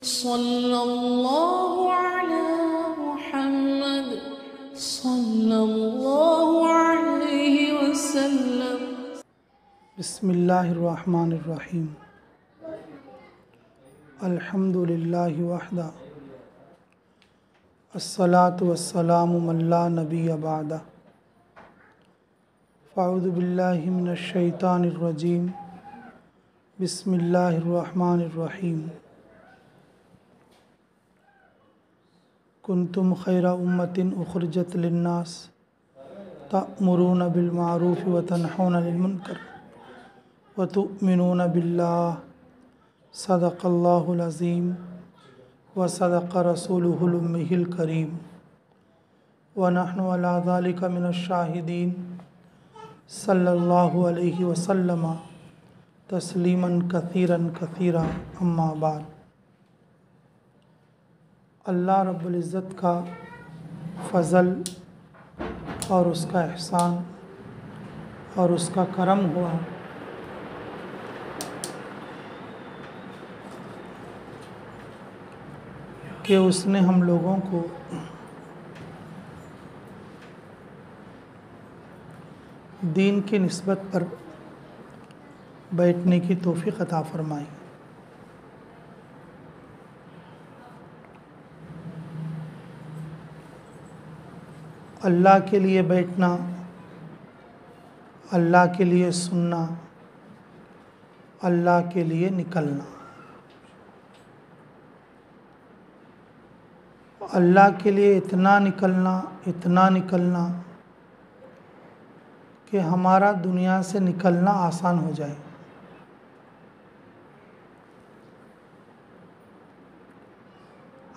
सल्लल्लाहु अला मुहम्मद सल्लल्लाहु अलैहि वसल्लम। बिस्मिल्लाहिर्रहमानिर्रहीम। अल्हम्दुलिल्लाहि वहदा अस्सलातु वस्सलामु अला नबिय्य बअदा। फ़अऊज़ु बिल्लाहि मिनश शैतानिर रजीम। बिस्मिल्लाहिर्रहमानिर्रहीम। कुंतुम खैरा उम्मतिन उखरिजत लिन्नास तअमुरूना बिल मारूफ़ व तनहौना अनिल मुनकर व तु'मिनूना बिल्लाह। सदक़ल्लाहुल अज़ीम व सदक़ रसूलुहुल उम्मियुल करीम व नहनु अला ज़ालिका मिनश शाहिदीन। सल्लल्लाहु अलैहि वसल्लम तस्लीमन कसीरन कसीरा। अम्मा बाद। अल्लाह रब्बुल इज़्ज़त का फ़ज़ल और उसका एहसान और उसका करम हुआ कि उसने हम लोगों को दीन की निस्बत पर बैठने की तौफ़ीक़ अता फ़रमाई। अल्लाह के लिए बैठना, अल्लाह के लिए सुनना, अल्लाह के लिए निकलना, अल्लाह के लिए इतना निकलना कि हमारा दुनिया से निकलना आसान हो जाए।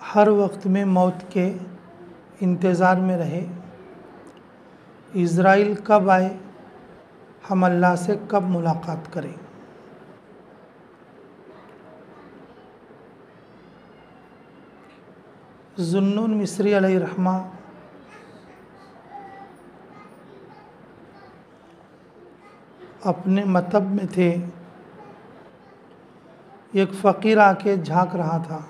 हर वक्त में मौत के इंतज़ार में रहे, इज़राइल कब आए, हम अल्लाह से कब मुलाकात करें। ज़ुन्नुन मिस्री अलैहिर्रहमा अपने मतब में थे। एक फ़कीर आके झांक रहा था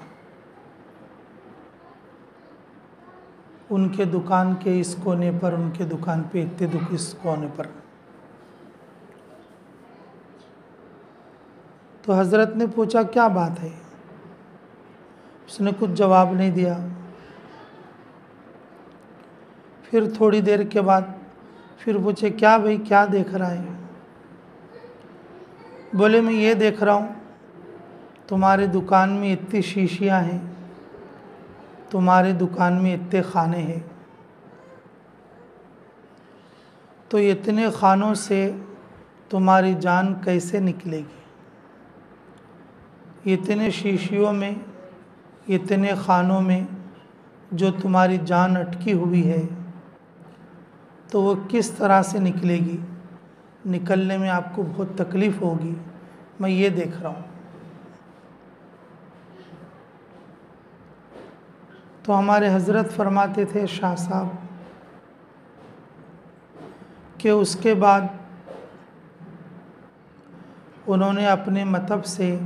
उनके दुकान के इस कोने पर, उनके दुकान पे इस कोने पर। तो हज़रत ने पूछा क्या बात है। उसने कुछ जवाब नहीं दिया। फिर थोड़ी देर के बाद फिर पूछे क्या भाई क्या देख रहा है। बोले मैं ये देख रहा हूँ तुम्हारे दुकान में इतनी शीशियाँ हैं, तुम्हारे दुकान में इतने खाने हैं, तो इतने खानों से तुम्हारी जान कैसे निकलेगी। इतने शीशियों में, इतने खानों में जो तुम्हारी जान अटकी हुई है, तो वो किस तरह से निकलेगी। निकलने में आपको बहुत तकलीफ़ होगी, मैं ये देख रहा हूँ। तो हमारे हज़रत फरमाते थे शाह साहब कि उसके बाद उन्होंने अपने मतब से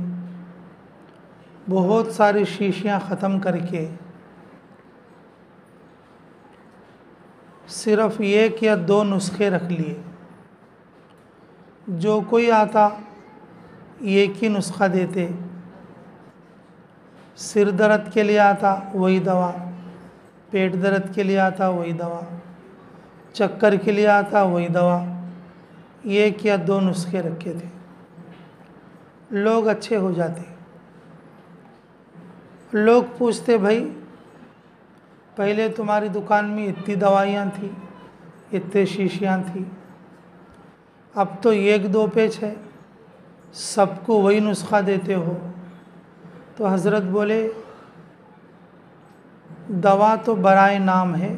बहुत सारी शीशियाँ ख़त्म करके सिर्फ़ एक या दो नुस्खे रख लिए। जो कोई आता एक ही नुस्खा देते। सिर दर्द के लिए आता वही दवा, पेट दर्द के लिए आता वही दवा, चक्कर के लिए आता वही दवा। एक या दो नुस्खे रखे थे, लोग अच्छे हो जाते। लोग पूछते भाई पहले तुम्हारी दुकान में इतनी दवाइयाँ थी, इतने शीशियाँ थी, अब तो एक दो पेच है, सबको वही नुस्खा देते हो। तो हज़रत बोले दवा तो बराए नाम है,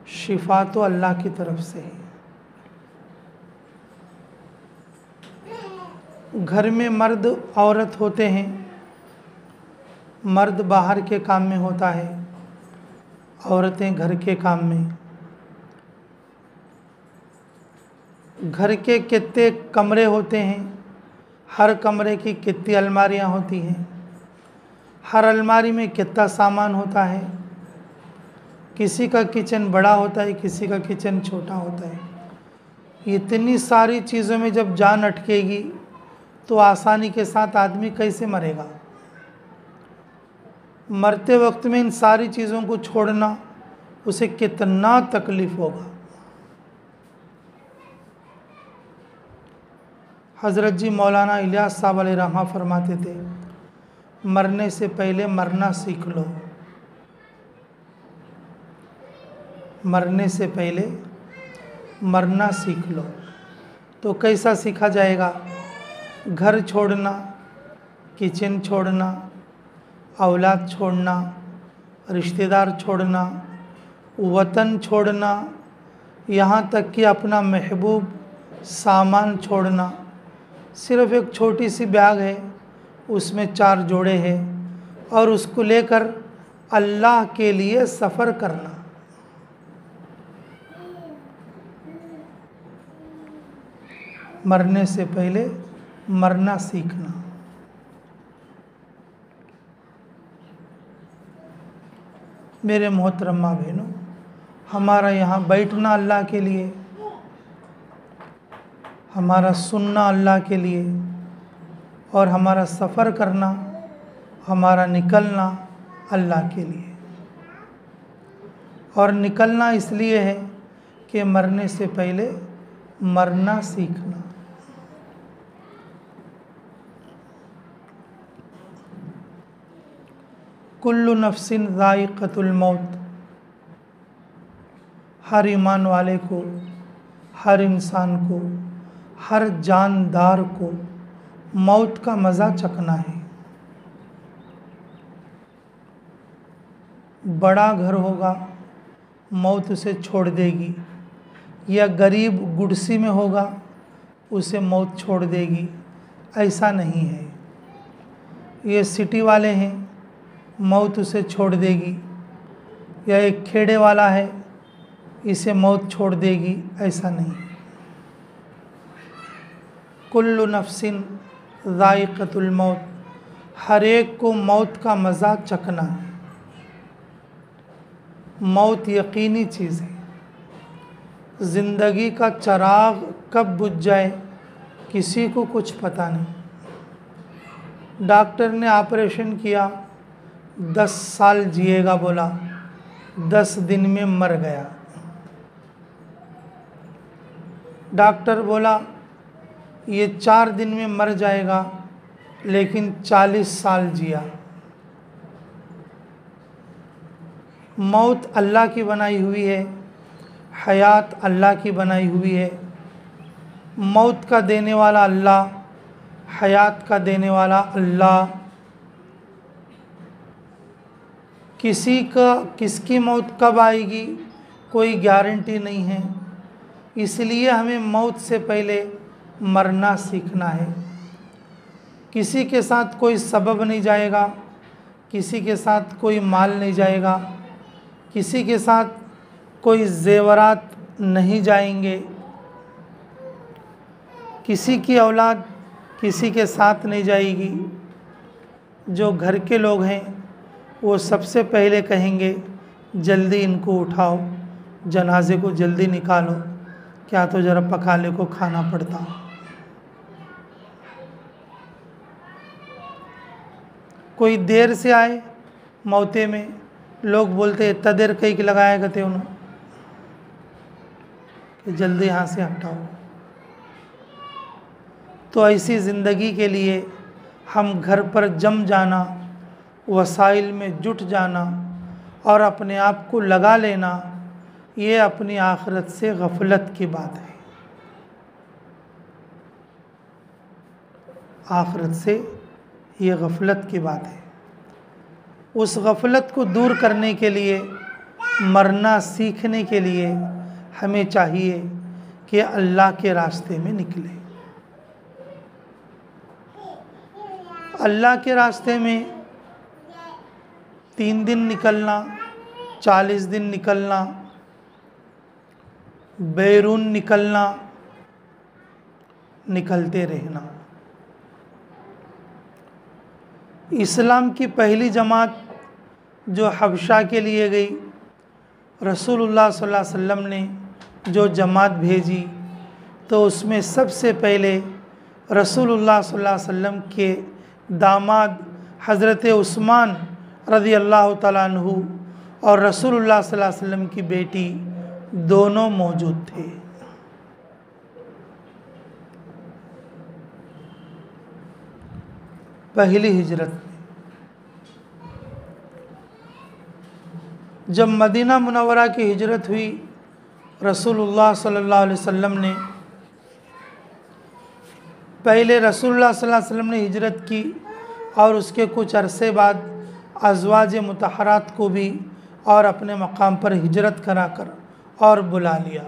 शिफा तो अल्लाह की तरफ से है। घर में मर्द औरत होते हैं, मर्द बाहर के काम में होता है, औरतें घर के काम में। घर के कितने कमरे होते हैं, हर कमरे की कितनी अलमारियां होती हैं, हर अलमारी में कितना सामान होता है। किसी का किचन बड़ा होता है, किसी का किचन छोटा होता है। इतनी सारी चीज़ों में जब जान अटकेगी तो आसानी के साथ आदमी कैसे मरेगा। मरते वक्त में इन सारी चीज़ों को छोड़ना उसे कितना तकलीफ़ होगा। हज़रत जी मौलाना इलियास साहब अलैहि रहमा फरमाते थे, मरने से पहले मरना सीख लो। मरने से पहले मरना सीख लो। तो कैसा सीखा जाएगा? घर छोड़ना, किचन छोड़ना, औलाद छोड़ना, रिश्तेदार छोड़ना, वतन छोड़ना, यहाँ तक कि अपना महबूब सामान छोड़ना। सिर्फ़ एक छोटी सी बैग है, उसमें 4 जोड़े हैं और उसको लेकर अल्लाह के लिए सफ़र करना। मरने से पहले मरना सीखना। मेरे मोहतरमा बहनों, हमारा यहाँ बैठना अल्लाह के लिए, हमारा सुनना अल्लाह के लिए और हमारा सफ़र करना, हमारा निकलना अल्लाह के लिए। और निकलना इसलिए है कि मरने से पहले मरना सीखना। कुल्लु नफ्सिन ज़ाइक़तुल मौत। हर ईमान वाले को, हर इंसान को, हर जानदार को मौत का मज़ा चखना है। बड़ा घर होगा, मौत उसे छोड़ देगी, या गरीब गुड़सी में होगा, उसे मौत छोड़ देगी। ऐसा नहीं है। ये सिटी वाले हैं, मौत उसे छोड़ देगी, या एक खेड़े वाला है, इसे मौत छोड़ देगी। ऐसा नहीं। कुल्लु नफ्सिन ज़ाइक़तुल मौत। हर एक को मौत का मज़ा चखना है। मौत यकीनी चीज़ है। ज़िंदगी का चराग कब बुझ जाए किसी को कुछ पता नहीं। डॉक्टर ने ऑपरेशन किया, 10 साल जिएगा बोला, 10 दिन में मर गया। डॉक्टर बोला ये 4 दिन में मर जाएगा, लेकिन 40 साल जिया। मौत अल्लाह की बनाई हुई है, हयात अल्लाह की बनाई हुई है। मौत का देने वाला अल्लाह, हयात का देने वाला अल्लाह। किसकी मौत कब आएगी कोई गारंटी नहीं है। इसलिए हमें मौत से पहले मरना सीखना है। किसी के साथ कोई सबब नहीं जाएगा, किसी के साथ कोई माल नहीं जाएगा, किसी के साथ कोई जेवरात नहीं जाएंगे, किसी की औलाद किसी के साथ नहीं जाएगी। जो घर के लोग हैं वो सबसे पहले कहेंगे जल्दी इनको उठाओ, जनाजे को जल्दी निकालो, क्या तो ज़रा पकाले को खाना पड़ता। कोई देर से आए मौते में, लोग बोलते इतना देर कहीं लगाया गए उन्होंने कि जल्दी यहाँ से हटाओ। तो ऐसी ज़िंदगी के लिए हम घर पर जम जाना, वसाइल में जुट जाना और अपने आप को लगा लेना, ये अपनी आखिरत से गफलत की बात है। आखिरत से ये गफलत की बात है। उस गफलत को दूर करने के लिए, मरना सीखने के लिए हमें चाहिए कि अल्लाह के रास्ते में निकले। अल्लाह के रास्ते में 3 दिन निकलना, 40 दिन निकलना, बैरून निकलना, निकलते रहना। इस्लाम की पहली जमात जो हबशा के लिए गई, रसूलुल्लाह सल्लल्लाहु अलैहि वसल्लम ने जो जमात भेजी तो उसमें सबसे पहले रसूलुल्लाह सल्लल्लाहु अलैहि वसल्लम के दामाद हज़रत उस्मान रज़ी अल्लाह तआला अन्हु और रसूलुल्लाह सल्लल्लाहु अलैहि वसल्लम की बेटी दोनों मौजूद थे। पहली हिजरत में जब मदीना मुनव्वरा की हिजरत हुई, रसूलुल्लाह सल्लल्लाहु अलैहि वसल्लम ने पहले रसूलुल्लाह सल्लल्लाहु अलैहि वसल्लम ने हिजरत की और उसके कुछ अरसे बाद अज़वाज मुतहरात को भी और अपने मकाम पर हिजरत कराकर और बुला लिया।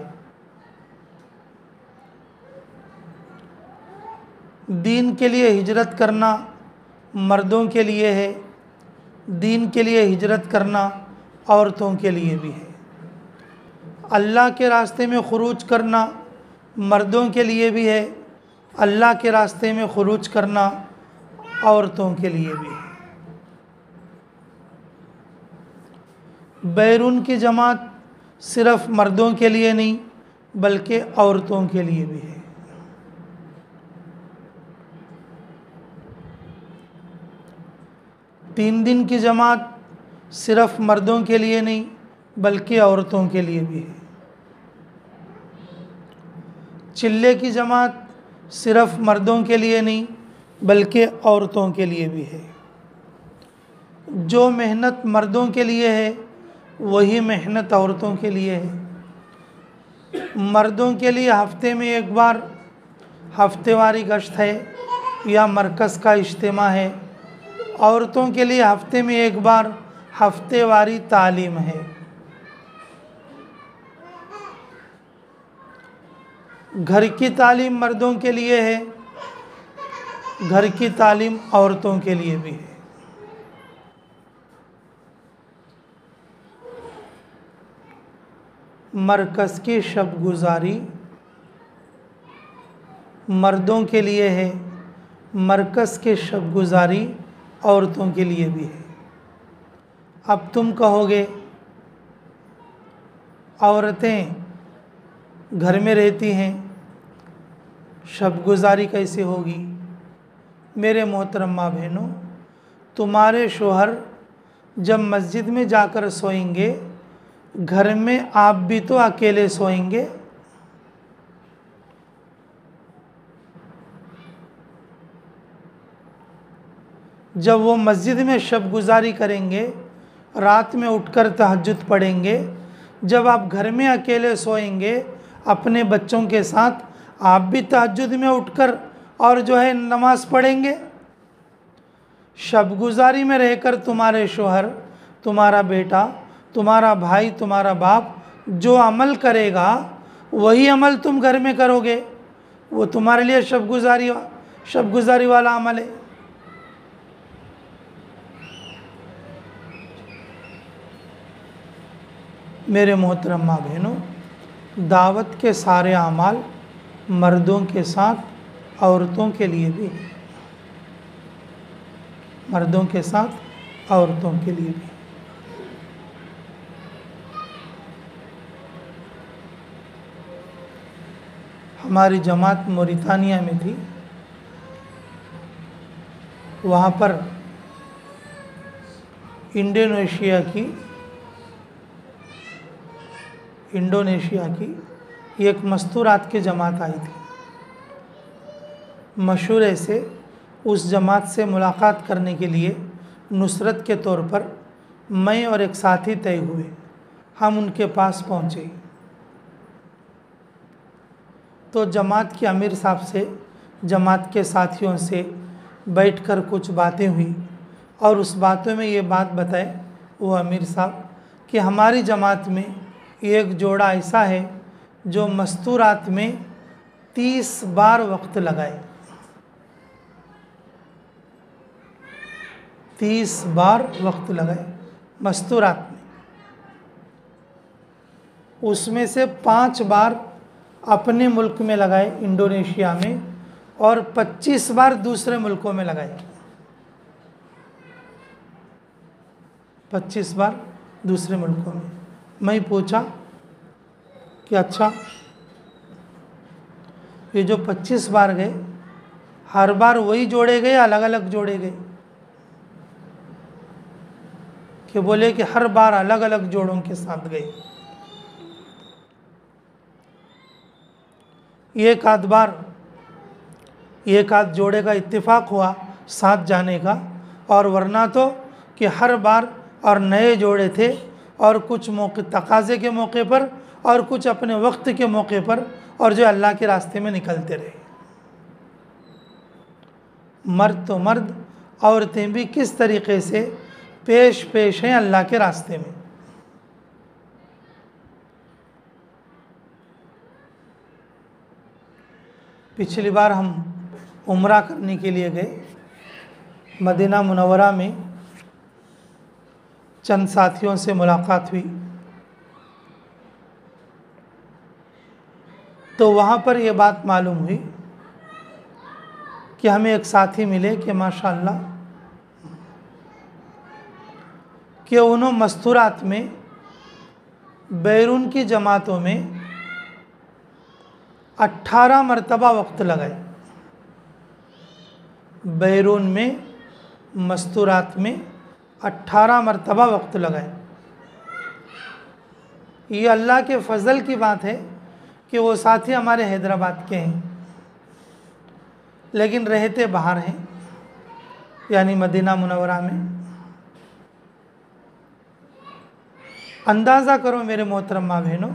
दीन के लिए हिजरत करना मर्दों के लिए है, दीन के लिए हिजरत करना औरतों के लिए भी है। अल्लाह के रास्ते में खुरूज करना मर्दों के लिए भी है, अल्लाह के रास्ते में खुरूज करना औरतों के लिए भी है। बैरून की जमात सिर्फ मर्दों के लिए नहीं बल्कि औरतों के लिए भी है। तीन दिन की जमात सिर्फ मर्दों के लिए नहीं बल्कि औरतों के लिए भी है। चिल्ले की जमात सिर्फ मर्दों के लिए नहीं बल्कि औरतों के लिए भी है। जो मेहनत मर्दों के लिए है वही मेहनत औरतों के लिए है। मर्दों के लिए हफ्ते में एक बार हफ्तेवारी गश्त है या मरकज़ का इज्तिमा है, औरतों के लिए हफ्ते में एक बार हफ्तेवारी तालीम है। घर की तालीम मर्दों के लिए है, घर की तालीम औरतों के लिए भी है। मरकज़ की शब गुज़ारी मर्दों के लिए है, मरकज़ की शब गुज़ारी औरतों के लिए भी है। अब तुम कहोगे औरतें घर में रहती हैं, शब गुज़ारी कैसे होगी? मेरे मोहतरमा बहनों, तुम्हारे शोहर जब मस्जिद में जाकर सोएंगे, घर में आप भी तो अकेले सोएंगे। जब वो मस्जिद में शब गुज़ारी करेंगे, रात में उठकर तहज्जुद पढ़ेंगे, जब आप घर में अकेले सोएंगे अपने बच्चों के साथ, आप भी तहज्जुद में उठकर और जो है नमाज़ पढ़ेंगे। शब गुज़ारी में रहकर तुम्हारे शोहर, तुम्हारा बेटा, तुम्हारा भाई, तुम्हारा बाप जो अमल करेगा वही अमल तुम घर में करोगे। वो तुम्हारे लिए शब गुज़ारी वाला अमल है। मेरे मोहतरमा बहनों, दावत के सारे अमाल मर्दों के साथ औरतों के लिए भी है, मर्दों के साथ औरतों के लिए भी। हमारी जमात मोरितानिया में थी, वहाँ पर इंडोनेशिया की एक मस्तूरात की जमात आई थी। मशूरे से उस जमात से मुलाकात करने के लिए नुसरत के तौर पर मैं और एक साथी तय हुए। हम उनके पास पहुँचे तो जमात के अमीर साहब से, जमात के साथियों से बैठकर कुछ बातें हुई और उस बातों में ये बात बताए वो अमीर साहब कि हमारी जमात में एक जोड़ा ऐसा है जो मस्तूरात में 30 बार वक्त लगाए, 30 बार वक्त लगाए मस्तूरात में। उसमें से 5 बार अपने मुल्क में लगाए इंडोनेशिया में और 25 बार दूसरे मुल्कों में लगाए। 25 बार दूसरे मुल्कों में। मैं पूछा कि अच्छा ये जो 25 बार गए, हर बार वही जोड़े गए, अलग अलग जोड़े गए? कि बोले कि हर बार अलग अलग जोड़ों के साथ गए। एक आध बार एक आध जोड़े का इत्तेफाक हुआ साथ जाने का, और वरना तो कि हर बार और नए जोड़े थे, और कुछ मौके तकाज़े के मौके पर और कुछ अपने वक्त के मौके पर, और जो अल्लाह के रास्ते में निकलते रहे। मर्द तो मर्द, औरतें भी किस तरीक़े से पेश पेश हैं अल्लाह के रास्ते में। पिछली बार हम उम्रा करने के लिए गए मदीना मुनव्वरा में, चंद साथियों से मुलाकात हुई तो वहाँ पर ये बात मालूम हुई कि हमें एक साथी मिले कि माशाअल्लाह कि उन्होंने मस्तूरात में बैरून की जमातों में 18 मरतबा वक्त लगाए। बैरून में मस्तूरात में 18 मरतबा वक्त लगाए। ये अल्लाह के फ़ज़ल की बात है कि वो साथी हमारे हैदराबाद के हैं, लेकिन रहते बाहर हैं, यानी मदीना मुनव्वरा में। अंदाज़ा करो मेरे मोहतरमा बहनों,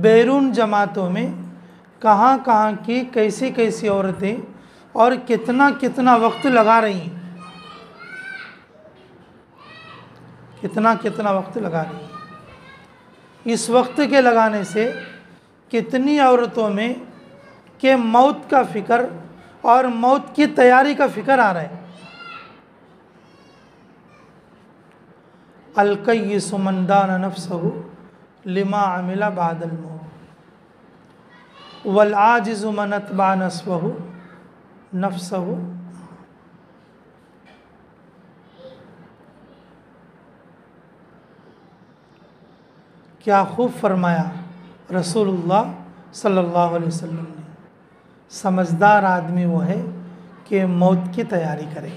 बैरून जमातों में कहाँ कहाँ की कैसी कैसी औरतें और कितना कितना वक्त लगा रही हैं, कितना कितना वक्त लगा रही हैं। इस वक्त के लगाने से कितनी औरतों में के मौत का फ़िक्र और मौत की तैयारी का फ़िक्र आ रहा है। अलकय्यिसु मन दाना नफ्सहु लिमा अमिला बादल मौत वल आजिज़ु मन अत्बा नस्वहु नफ्सहु। क्या खूब फरमाया रसूलुल्लाह सल्लल्लाहु अलैहि वसल्लम ने, समझदार आदमी वो है कि मौत की तैयारी करे,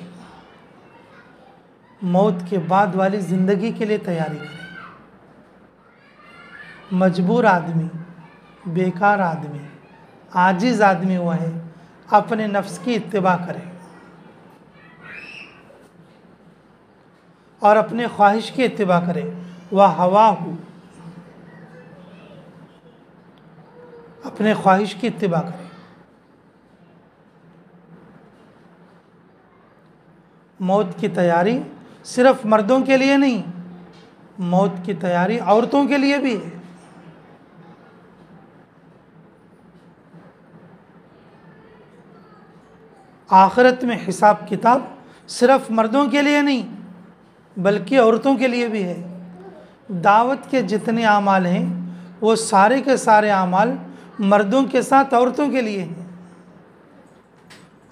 मौत के बाद वाली ज़िंदगी के लिए तैयारी करे। मजबूर आदमी, बेकार आदमी, आजिज़ आदमी वो है अपने नफ्स की इत्तिबा करे और अपने ख्वाहिश की इत्तिबा करे। वह हवा हो, अपने ख्वाहिश की इत्तिबा करे। मौत की तैयारी सिर्फ मर्दों के लिए नहीं, मौत की तैयारी औरतों के लिए भी है। आखिरत में हिसाब किताब सिर्फ मर्दों के लिए नहीं बल्कि औरतों के लिए भी है। दावत के जितने आमाल हैं वो सारे के सारे आमाल मर्दों के साथ औरतों के लिए हैं।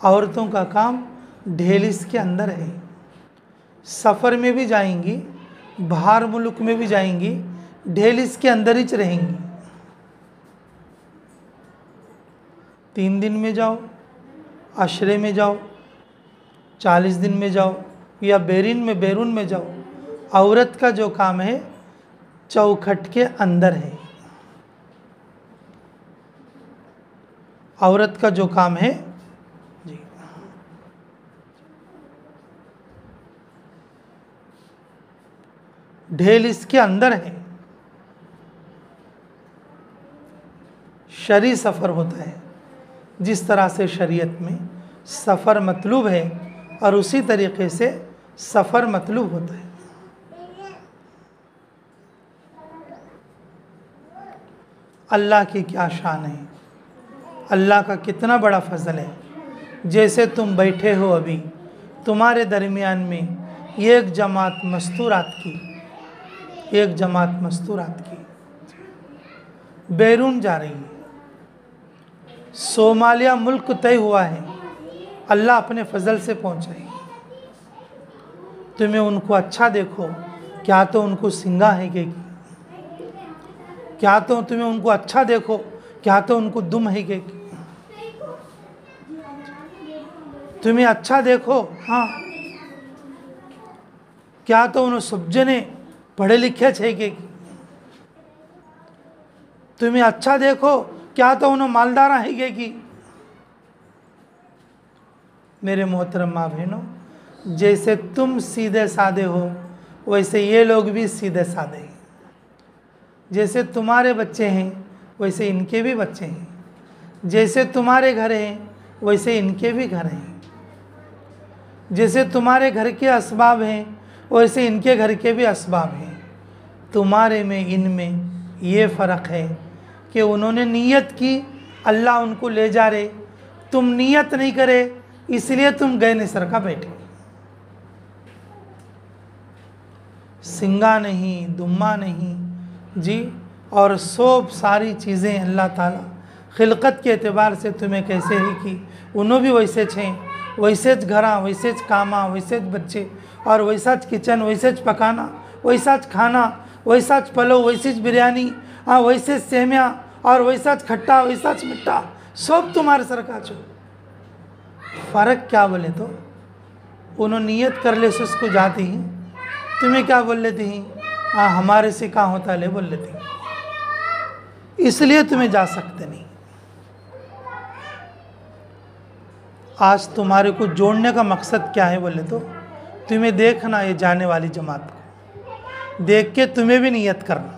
औरतों का काम ढेल इसके अंदर है। सफ़र में भी जाएंगी, बाहर मुल्क में भी जाएंगी, ढेल इसके अंदर ही रहेंगी। 3 दिन में जाओ, अशरे में जाओ, 40 दिन में जाओ, या बैरून में जाओ, औरत का जो काम है चौखट के अंदर है। औरत का जो काम है जी, ढेल इसके अंदर है। शरई सफ़र होता है, जिस तरह से शरीयत में सफ़र मतलूब है और उसी तरीक़े से सफ़र मतलूब होता है। अल्लाह की क्या शान है, अल्लाह का कितना बड़ा फ़ज़ल है। जैसे तुम बैठे हो अभी, तुम्हारे दरमियान में एक जमात मस्तूरात की, एक जमात मस्तूरात की बैरून जा रही है। सोमालिया मुल्क तय हुआ है, अल्लाह अपने फ़ज़ल से पहुँचाए। तुम्हें उनको अच्छा देखो, क्या तो उनको सिंगा है कि क्या तो तुम्हें उनको अच्छा देखो, क्या तो उनको दुम है कि तुम्हें अच्छा देखो, हाँ क्या तो उन्हें सब जने पढ़े लिखे छे कि तुम्हें अच्छा देखो, क्या तो उन्हें मालदारा है कि। मेरे मोहतरम माँ बहनों, जैसे तुम सीधे साधे हो वैसे ये लोग भी सीधे साधे हैं। जैसे तुम्हारे बच्चे हैं वैसे इनके भी बच्चे हैं, जैसे तुम्हारे घर हैं वैसे इनके भी घर हैं, जैसे तुम्हारे घर के असबाब हैं वैसे इनके घर के भी असबाब हैं। तुम्हारे में इनमें ये फ़र्क है कि उन्होंने नीयत की, अल्लाह उनको ले जा रहे, तुम नीयत नहीं करे इसलिए तुम गए निसर का बैठे। सिंगा नहीं, दुम्मा नहीं जी, और सब सारी चीज़ें अल्लाह ताला खिलकत के एतबार से तुम्हें कैसे ही की, उन्हों भी वैसे छें, वैसे ज घरा, वैसे ज कामा, वैसे ज बच्चे, और वैसा ज किचन, वैसे ज पकाना, वैसा ज खाना, वैसा ज पलो, वैसी ज बिरयानी, हाँ वैसे ज सेमिया, और वैसा ज खट्टा, वैसा ज मिट्टा, सब तुम्हारे सर का छो। फ़र्क क्या बोले तो उन्होंने नियत कर ले से उसको जाती हैं, तुम्हें क्या बोल लेती हैं, हाँ हमारे से कहाँ होता ले बोल लेती हैं, इसलिए तुम्हें जा सकते नहीं। आज तुम्हारे को जोड़ने का मकसद क्या है बोले तो तुम्हें देखना ये जाने वाली जमात को, देख के तुम्हें भी नियत करना,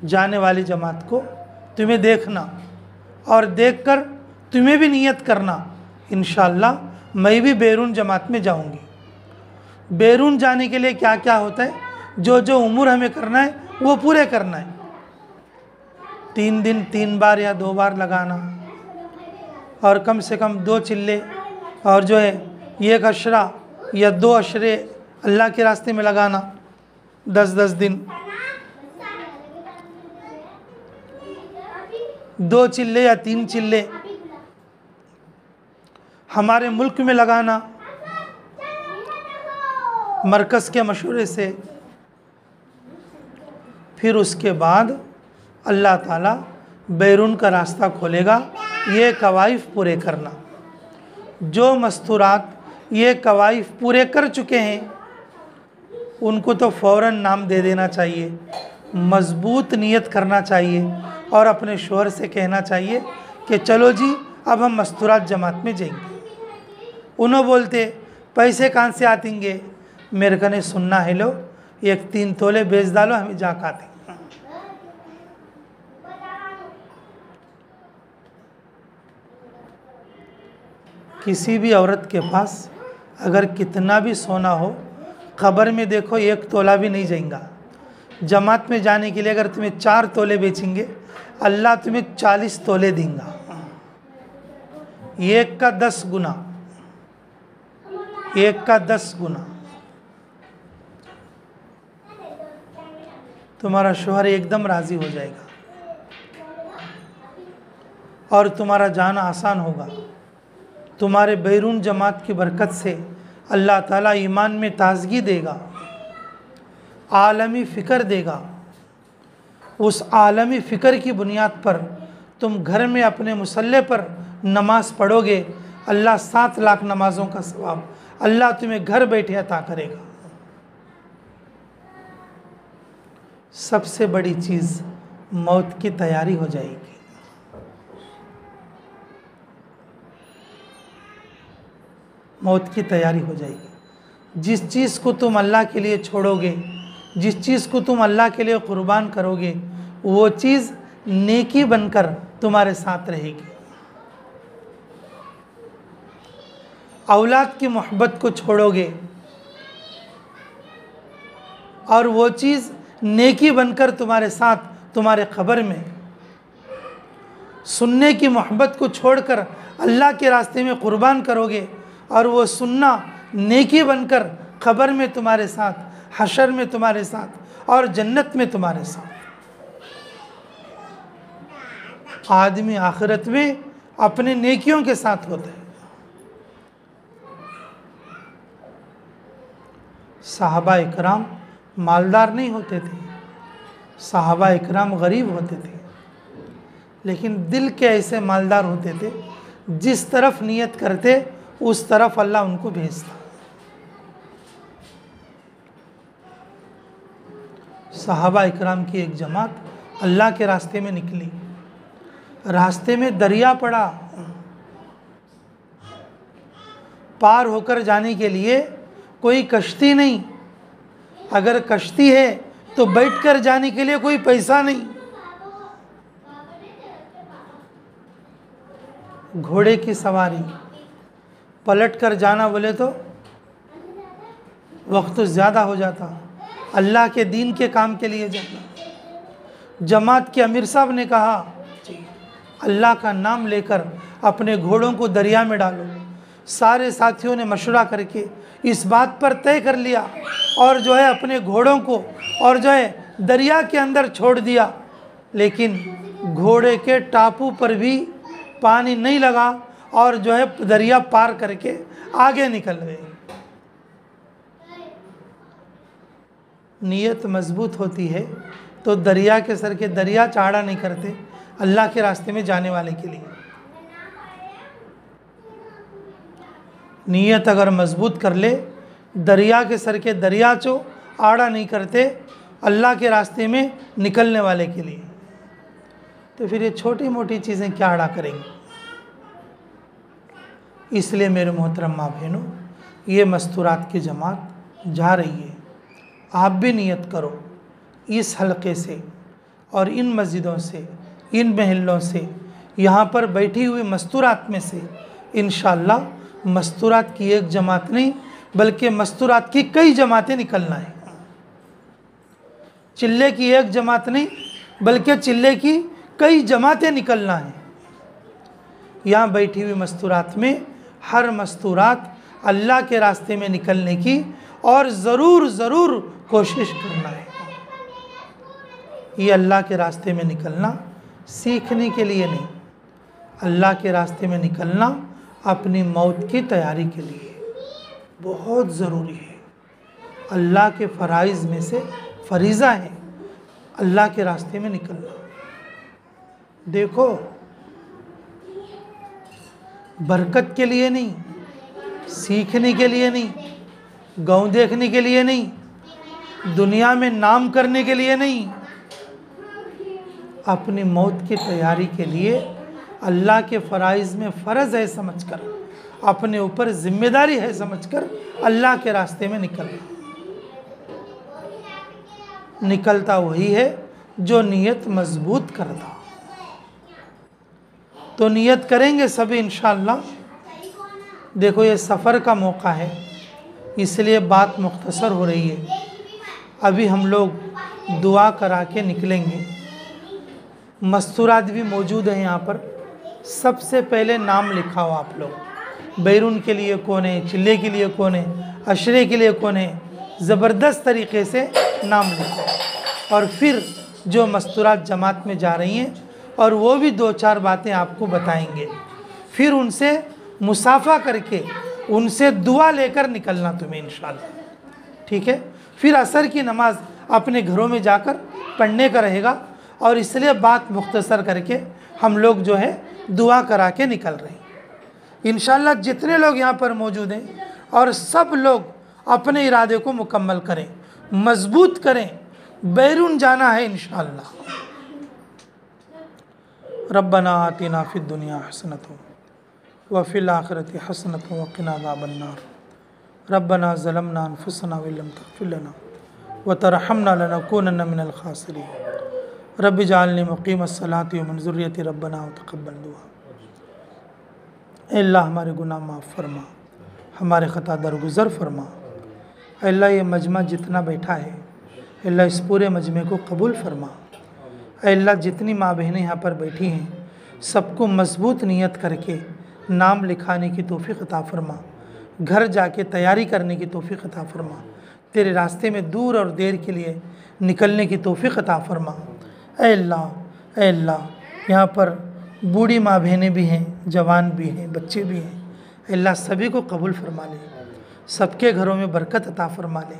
जाने वाली जमात को तुम्हें देखना और देखकर तुम्हें भी नियत करना, इंशाअल्लाह मैं भी बैरून जमात में जाऊंगी। बैरून जाने के लिए क्या क्या होता है, जो जो उम्र हमें करना है वो पूरे करना है। 3 दिन 3 बार या 2 बार लगाना, और कम से कम 2 चिल्ले, और जो है 1 अशरा या 2 अशरे अल्लाह के रास्ते में लगाना 10-10 दिन, 2 चिल्ले या 3 चिल्ले हमारे मुल्क में लगाना मरकज़ के मशवरे से। फिर उसके बाद अल्लाह ताला बैरून का रास्ता खोलेगा, ये कवाइफ पूरे करना। जो मस्तूरात ये कवाइफ पूरे कर चुके हैं उनको तो फ़ौरन नाम दे देना चाहिए, मज़बूत नियत करना चाहिए और अपने शोहर से कहना चाहिए कि चलो जी अब हम मस्तूरात जमात में जाएंगे। उन्होंने बोलते पैसे कहाँ से आतेंगे, मेरे कने सुनना है लो 1-3 तोले बेच डालो, हमें जा आते। किसी भी औरत के पास अगर कितना भी सोना हो, खबर में देखो 1 तोला भी नहीं जाएगा। जमात में जाने के लिए अगर तुम्हें 4 तोले बेचेंगे, अल्लाह तुम्हें 40 तोले देगा, 1 का 10 गुना, 1 का 10 गुना। तुम्हारा शोहर एकदम राज़ी हो जाएगा और तुम्हारा जाना आसान होगा। तुम्हारे बैरून जमात की बरकत से अल्लाह ताला ईमान में ताज़गी देगा, आलमी फ़िक्र देगा। उस आलमी फ़िक्र की बुनियाद पर तुम घर में अपने मुसल्ले पर नमाज़ पढ़ोगे, अल्लाह 7 लाख नमाज़ों का सवाब अल्लाह तुम्हें घर बैठे अता करेगा। सबसे बड़ी चीज़ मौत की तैयारी हो जाएगी। मौत की तैयारी हो जाएगी। जिस चीज़ को तुम अल्लाह के लिए छोड़ोगे, जिस चीज़ को तुम अल्लाह के लिए कुर्बान करोगे, वो चीज़ नेकी बनकर तुम्हारे साथ रहेगी। औलाद की मोहब्बत को छोड़ोगे और वो चीज़ नेकी बनकर तुम्हारे साथ तुम्हारे ख़बर में। सुनने की मोहब्बत को छोड़कर अल्लाह के रास्ते में कुर्बान करोगे और वो सुनना नेकी बनकर ख़बर में तुम्हारे साथ, हशर में तुम्हारे साथ और जन्नत में तुम्हारे साथ। आदमी आखिरत में अपने नेकियों के साथ होता है। साहबा इकराम मालदार नहीं होते थे, साहबा इकराम गरीब होते थे, लेकिन दिल के ऐसे मालदार होते थे, जिस तरफ नियत करते उस तरफ अल्लाह उनको भेजता। साहबा इकराम की एक जमात अल्लाह के रास्ते में निकली, रास्ते में दरिया पड़ा, पार होकर जाने के लिए कोई कश्ती नहीं, अगर कश्ती है तो बैठकर जाने के लिए कोई पैसा नहीं, घोड़े की सवारी, पलट कर जाना बोले तो वक्त ज़्यादा हो जाता, अल्लाह के दीन के काम के लिए जाना। जमात के अमीर साहब ने कहा अल्लाह का नाम लेकर अपने घोड़ों को दरिया में डालो। सारे साथियों ने मशवरा करके इस बात पर तय कर लिया और जो है अपने घोड़ों को और जो है दरिया के अंदर छोड़ दिया, लेकिन घोड़े के टापू पर भी पानी नहीं लगा और जो है दरिया पार करके आगे निकल गए। नीयत मजबूत होती है तो दरिया के सर के दरिया चाड़ा नहीं करते अल्लाह के रास्ते में जाने वाले के लिए। नीयत अगर मजबूत कर ले, दरिया के सर के दरिया चो आड़ा नहीं करते अल्लाह के रास्ते में निकलने वाले के लिए, तो फिर ये छोटी मोटी चीज़ें क्या आड़ा करेंगी। इसलिए मेरे मोहतरम माँ बहनों, ये मस्तूरात की जमात जा रही है, आप भी नियत करो इस हलक़े से और इन मस्जिदों से, इन महलों से, यहाँ पर बैठी हुई मस्तूरात में से इंशाअल्लाह मस्तूरात की एक जमात नहीं बल्कि मस्तूरात की कई जमातें निकलना है। चिल्ले की एक जमात नहीं बल्कि चिल्ले की कई जमातें निकलना है। यहाँ बैठी हुई मस्तूरात में हर मस्तूरात अल्लाह के रास्ते में निकलने की और ज़रूर कोशिश करना है। ये अल्लाह के रास्ते में निकलना सीखने के लिए नहीं, अल्लाह के रास्ते में निकलना अपनी मौत की तैयारी के लिए बहुत ज़रूरी है। अल्लाह के फ़राइज़ में से फरीज़ा है अल्लाह के रास्ते में निकलना। देखो, बरकत के लिए नहीं, सीखने के लिए नहीं, गाँव देखने के लिए नहीं, दुनिया में नाम करने के लिए नहीं, अपनी मौत की तैयारी के लिए अल्लाह के फ़राइज़ में फ़र्ज़ है समझकर, अपने ऊपर ज़िम्मेदारी है समझकर अल्लाह के रास्ते में निकलता वही है जो नियत मजबूत करता। तो नियत करेंगे सभी इंशाअल्लाह। देखो, ये सफ़र का मौका है इसलिए बात मुख्तसर हो रही है। अभी हम लोग दुआ करा के निकलेंगे। मस्तूरात भी मौजूद हैं यहाँ पर। सबसे पहले नाम लिखाओ आप लोग, बैरून के लिए कौन है, चिल्ले के लिए कौन है, अशरे के लिए कौन है, ज़बरदस्त तरीके से नाम लिखो। और फिर जो मस्तूरात जमात में जा रही हैं और वो भी दो चार बातें आपको बताएंगे, फिर उनसे मुसाफा करके उनसे दुआ लेकर निकलना तुम्हें इंशाअल्लाह। ठीक है, फिर असर की नमाज अपने घरों में जाकर पढ़ने का रहेगा और इसलिए बात मुख्तसर करके हम लोग जो है दुआ करा के निकल रहे हैं इंशाअल्लाह। जितने लोग यहाँ पर मौजूद हैं और सब लोग अपने इरादे को मुकम्मल करें, मजबूत करें, बैरून जाना है इंशाअल्लाह। रब्बना आतिना फिद दुनिया हसनतुन व फिल आखिरति हसनतुन व क़िना अज़ाबन्नार। रब्बना ज़लमना अनफुसना व लम तग़फिर लना व तरहमना लनकूनन्ना मिनल ख़ासिरीन। रब्बि जअलनी मुक़ीमस्सलाति व मिन ज़ुर्रिय्यति रब्बना व तक़ब्बल दुआ। अल्लाह हमारे गुनाह माफ़ फरमा, हमारे ख़ता दरगुज़र फरमा। अल्लाह ये मजमा जितना बैठा है अल्लाह इस पूरे मजमे को कबूल फरमा। अल्लाह जितनी माँ बहनें यहाँ पर बैठी हैं सबको मजबूत नीयत करके नाम लिखाने की तौफ़ीक़ अता फरमा, घर जाके तैयारी करने की तौफ़ीक़ अता फरमा, तेरे रास्ते में दूर और देर के लिए निकलने की तौफ़ीक़ अता फरमा। अल्लाह यहाँ पर बूढ़ी माँ बहनें भी हैं, जवान भी हैं, बच्चे भी हैं। अल्लाह सभी को कबूल फरमा ले, सबके घरों में बरकत अता फरमा ले।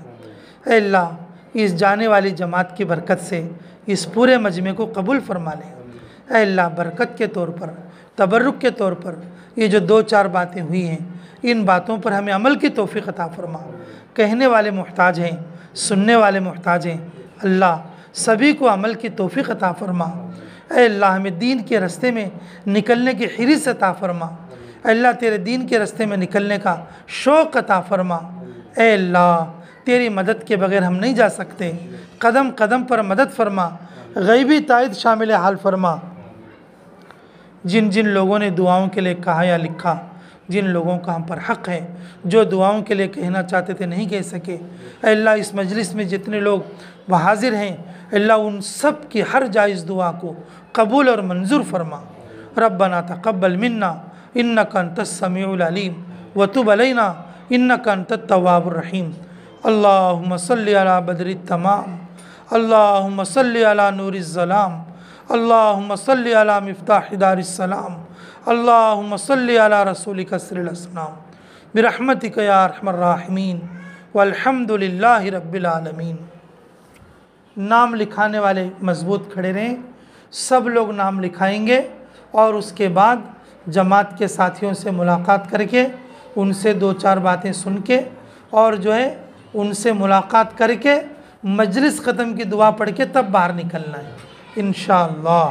ऐ अल्लाह इस जाने वाली जमात की बरकत से इस पूरे मजमे को कबूल फरमा ले। ऐ अल्लाह बरकत के तौर पर, तबर्रुक के तौर पर ये जो 2-4 बातें हुई हैं, इन बातों पर हमें अमल की तौफीक अता फरमा। कहने वाले मुहताज हैं, सुनने वाले मुहताज हैं। अल्लाह सभी को अमल की तौफीक अता फरमा। ऐ अल्लाह हमें दीन के रास्ते में निकलने की हिरिस अता फरमा। अल्लाह तेरे दीन के रास्ते में निकलने का शौक़ अता फरमा। ऐ अल्लाह तेरी मदद के बगैर हम नहीं जा सकते। कदम कदम पर मदद फरमा, गैबी तायद शामिल हाल फरमा। जिन जिन लोगों ने दुआओं के लिए कहा या लिखा, जिन लोगों का हम पर हक़ है, जो दुआओं के लिए कहना चाहते थे नहीं कह सके, अल्लाह इस मजलिस में जितने लोग वह हाजिर हैं, अल्लाह उन सब की हर जायज़ दुआ को कबूल और मंजूर फरमा। रब्बना तक़ब्बल मिन्ना इन्नका अंतस समीउल अलीम व तुब अलैना इन्नका अंतत तव्वाबुर रहीम। अल्लाहुम्मा सल्लि अला बदरित तमाम, अल्लाहुम्मा सल्लि अला नूरिज़ ज़लाम, अल्लाहुम्मा सल्लि अला मिफ्ताहि दारिस सलाम, अल्लाहुम्मा सल्लि अला रसूलिका सिरिल अस्नाम बिरहमतिका या अरहमर राहिमीन वल्हम्दुलिल्लाहि रब्बिल आलमीन। नाम लिखाने वाले मजबूत खड़े रहें। सब लोग नाम लिखाएंगे और उसके बाद जमात के साथियों से मुलाकात करके उनसे 2-4 बातें सुन के और जो है उनसे मुलाकात करके मजलिस ख़त्म की दुआ पढ़ के तब बाहर निकलना है इंशाअल्लाह।